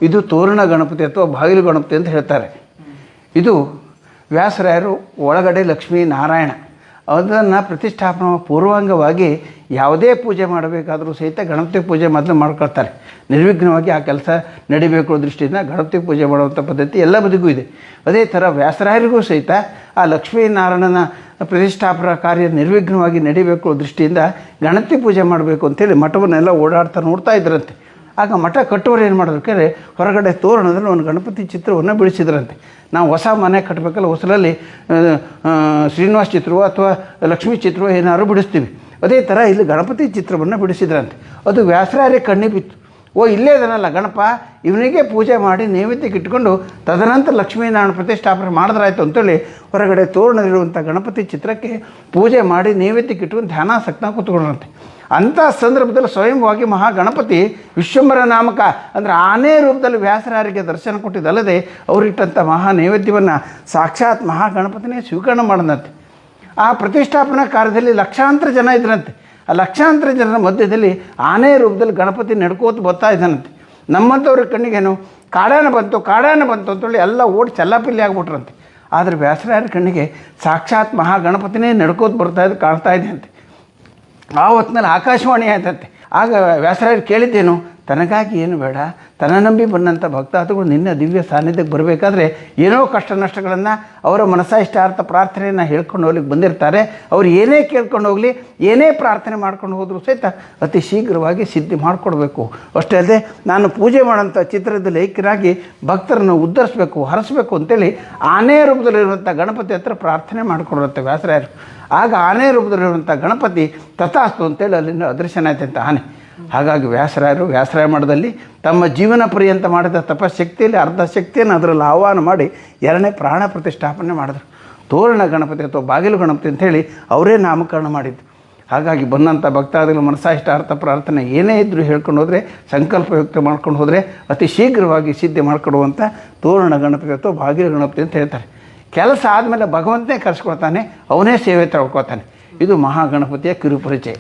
ಇದು ತೋರಣ ಗಣಪತಿ ಅಥವಾ ಬಾಗಿಲು ಗಣಪತಿ ಅಂತ ಹೇಳ್ತಾರೆ. ಇದು ವ್ಯಾಸರಾಯರು ಒಳಗಡೆ ಲಕ್ಷ್ಮೀ ನಾರಾಯಣ ಅದನ್ನು ಪ್ರತಿಷ್ಠಾಪನಾ ಪೂರ್ವಾಂಗವಾಗಿ ಯಾವುದೇ ಪೂಜೆ ಮಾಡಬೇಕಾದರೂ ಸಹಿತ ಗಣಪತಿ ಪೂಜೆ ಮೊದಲು ಮಾಡ್ಕೊಳ್ತಾರೆ. ನಿರ್ವಿಘ್ನವಾಗಿ ಆ ಕೆಲಸ ನಡಿಬೇಕು ದೃಷ್ಟಿಯಿಂದ ಗಣಪತಿ ಪೂಜೆ ಮಾಡುವಂಥ ಪದ್ಧತಿ ಎಲ್ಲ ಬದಿಗೂ ಇದೆ. ಅದೇ ಥರ ವ್ಯಾಸರಾಯರಿಗೂ ಸಹಿತ ಆ ಲಕ್ಷ್ಮೀನಾರಾಯಣನ ಪ್ರತಿಷ್ಠಾಪನಾ ಕಾರ್ಯ ನಿರ್ವಿಘ್ನವಾಗಿ ನಡಿಬೇಕು ದೃಷ್ಟಿಯಿಂದ ಗಣಪತಿ ಪೂಜೆ ಮಾಡಬೇಕು ಅಂತೇಳಿ ಮಠವನ್ನೆಲ್ಲ ಓಡಾಡ್ತಾ ನೋಡ್ತಾ ಇದ್ರಂತೆ. ಆಗ ಮಠ ಕಟ್ಟುವರು ಏನು ಮಾಡೋದಕ್ಕೆ ಹೊರಗಡೆ ತೋರಣದಲ್ಲಿ ಒಂದು ಗಣಪತಿ ಚಿತ್ರವನ್ನು ಬಿಡಿಸಿದ್ರಂತೆ. ನಾವು ಹೊಸ ಮನೆ ಕಟ್ಟಬೇಕಲ್ಲ, ಹೊಸರಲ್ಲಿ ಶ್ರೀನಿವಾಸ ಚಿತ್ರವೋ ಅಥವಾ ಲಕ್ಷ್ಮೀ ಚಿತ್ರವೋ ಏನಾದ್ರು ಬಿಡಿಸ್ತೀವಿ. ಅದೇ ಥರ ಇಲ್ಲಿ ಗಣಪತಿ ಚಿತ್ರವನ್ನು ಬಿಡಿಸಿದ್ರಂತೆ. ಅದು ವ್ಯಾಸರಾಯರಿಗೆ ಕಣ್ಣಿಗೆ ಬಿತ್ತು. ಇಲ್ಲೇ ಇದನ್ನಲ್ಲ ಗಣಪ, ಇವನಿಗೆ ಪೂಜೆ ಮಾಡಿ ನೈವೇದ್ಯಕ್ಕೆ ಇಟ್ಕೊಂಡು ತದನಂತರ ಲಕ್ಷ್ಮೀನಾರಾಯಣ ಪ್ರತಿಷ್ಠಾಪನೆ ಮಾಡಿದ್ರಾಯ್ತು ಅಂತೇಳಿ ಹೊರಗಡೆ ತೋರಣದಲ್ಲಿರುವಂಥ ಗಣಪತಿ ಚಿತ್ರಕ್ಕೆ ಪೂಜೆ ಮಾಡಿ ನೈವೇದ್ಯಕ್ಕೆ ಇಟ್ಕೊಂಡು ಧ್ಯಾನಾಸಕ್ತ ಕೂತ್ಕೊಂಡ್ರಂತೆ. ಅಂಥ ಸಂದರ್ಭದಲ್ಲಿ ಸ್ವಯಂವಾಗಿ ಮಹಾಗಣಪತಿ ವಿಶ್ವಂಬರ ನಾಮಕ ಅಂದರೆ ಆನೆ ರೂಪದಲ್ಲಿ ವ್ಯಾಸರಾಯರಿಗೆ ದರ್ಶನ ಕೊಟ್ಟಿದ್ದಲ್ಲದೆ ಅವರಿಟ್ಟಂಥ ಮಹಾ ನೈವೇದ್ಯವನ್ನು ಸಾಕ್ಷಾತ್ ಮಹಾಗಣಪತಿನೇ ಸ್ವೀಕರಣೆ ಮಾಡಿದಂತೆ. ಆ ಪ್ರತಿಷ್ಠಾಪನಾ ಕಾರ್ಯದಲ್ಲಿ ಲಕ್ಷಾಂತರ ಜನ ಇದ್ರಂತೆ. ಆ ಲಕ್ಷಾಂತರ ಜನರ ಮಧ್ಯದಲ್ಲಿ ಆನೆ ರೂಪದಲ್ಲಿ ಗಣಪತಿ ನಡ್ಕೋತ ಬರ್ತಾ ಇದ್ದಾನಂತೆ. ನಮ್ಮಂಥವ್ರ ಕಣ್ಣಿಗೇನು ಕಾಡಾನ ಬಂತು ಅಂತೇಳಿ ಎಲ್ಲ ಓಡಿ ಚಲ್ಲಾಪಿಲ್ಲಿ ಆಗ್ಬಿಟ್ರಂತೆ. ಆದರೆ ವ್ಯಾಸರಾಯರ ಕಣ್ಣಿಗೆ ಸಾಕ್ಷಾತ್ ಮಹಾಗಣಪತಿನೇ ನಡ್ಕೋತ ಕಾಣ್ತಾ ಇದೆ ಅಂತೆ. ಆ ಹೊತ್ತಿನಲ್ಲಿ ಆಕಾಶವಾಣಿ ಆಯ್ತಂತೆ. ಆಗ ವ್ಯಾಸರಾಯರು ಕೇಳಿದ್ದೇನು, ತನಗಾಗಿ ಏನು ಬೇಡ, ತನ್ನ ನಂಬಿ ಬಂದಂಥ ಭಕ್ತಾದಿಗಳು ನಿನ್ನ ದಿವ್ಯ ಸಾನ್ನಿಧ್ಯಕ್ಕೆ ಬರಬೇಕಾದ್ರೆ ಏನೋ ಕಷ್ಟ ನಷ್ಟಗಳನ್ನು ಅವರ ಮನಸ್ಸಾಯಿಷ್ಟಾರ್ಥ ಪ್ರಾರ್ಥನೆಯನ್ನು ಹೇಳ್ಕೊಂಡು ಹೋಗ್ಲಿಕ್ಕೆ ಬಂದಿರ್ತಾರೆ. ಅವ್ರು ಏನೇ ಕೇಳ್ಕೊಂಡು ಹೋಗಲಿ, ಏನೇ ಪ್ರಾರ್ಥನೆ ಮಾಡ್ಕೊಂಡು ಹೋದರೂ ಸಹಿತ ಅತಿ ಶೀಘ್ರವಾಗಿ ಸಿದ್ಧಿ ಮಾಡಿಕೊಡ್ಬೇಕು. ಅಷ್ಟೇ ಅಲ್ಲದೆ ನಾನು ಪೂಜೆ ಮಾಡೋಂಥ ಚಿತ್ರದಲ್ಲಿ ಐಕ್ಯರಾಗಿ ಭಕ್ತರನ್ನು ಉದ್ಧರಿಸಬೇಕು, ಹರಿಸ್ಬೇಕು ಅಂತೇಳಿ ಆನೆ ರೂಪದಲ್ಲಿರುವಂಥ ಗಣಪತಿ ಹತ್ರ ಪ್ರಾರ್ಥನೆ ಮಾಡಿಕೊಡುತ್ತೆ ವ್ಯಾಸರಾಯರು. ಆಗ ಆನೆ ರೂಪದಲ್ಲಿರುವಂಥ ಗಣಪತಿ ತಥಾಸ್ತು ಅಂತೇಳಿ ಅಲ್ಲಿಂದ ಅದೃಶ್ಯನಾಯ್ತಂತೆ ಆನೆ. ಹಾಗಾಗಿ ವ್ಯಾಸರಾಯ ಮಠದಲ್ಲಿ ತಮ್ಮ ಜೀವನ ಪರ್ಯಂತ ಮಾಡಿದ ತಪಶಕ್ತಿಯಲ್ಲಿ ಅರ್ಧ ಶಕ್ತಿಯನ್ನು ಅದರಲ್ಲಿ ಆಹ್ವಾನ ಮಾಡಿ ಎರಡನೇ ಪ್ರಾಣ ಪ್ರತಿಷ್ಠಾಪನೆ ಮಾಡಿದ್ರು. ತೋರಣ ಗಣಪತಿ ಅಥವಾ ಬಾಗಿಲು ಗಣಪತಿ ಅಂಥೇಳಿ ಅವರೇ ನಾಮಕರಣ ಮಾಡಿದ್ದು. ಹಾಗಾಗಿ ಬಂದಂಥ ಭಕ್ತಾದಿಗಳು ಮನಸ್ಸಾಯಿಷ್ಟಾರ್ಥ ಪ್ರಾರ್ಥನೆ ಏನೇ ಇದ್ದರೂ ಹೇಳ್ಕೊಂಡು ಹೋದರೆ, ಸಂಕಲ್ಪ ವ್ಯಕ್ತ ಮಾಡ್ಕೊಂಡು ಹೋದರೆ ಅತಿ ಶೀಘ್ರವಾಗಿ ಸಿದ್ಧಿ ಮಾಡ್ಕೊಡುವಂಥ ತೋರಣ ಗಣಪತಿ ಅಥವಾ ಬಾಗಿಲು ಗಣಪತಿ ಅಂತ ಹೇಳ್ತಾರೆ. ಕೆಲಸ ಆದಮೇಲೆ ಭಗವಂತನೇ ಕರೆಸ್ಕೊಳ್ತಾನೆ, ಅವನೇ ಸೇವೆ ತಗೊಳ್ತಾನೆ. ಇದು ಮಹಾಗಣಪತಿಯ ಕಿರುಪರಿಚಯ.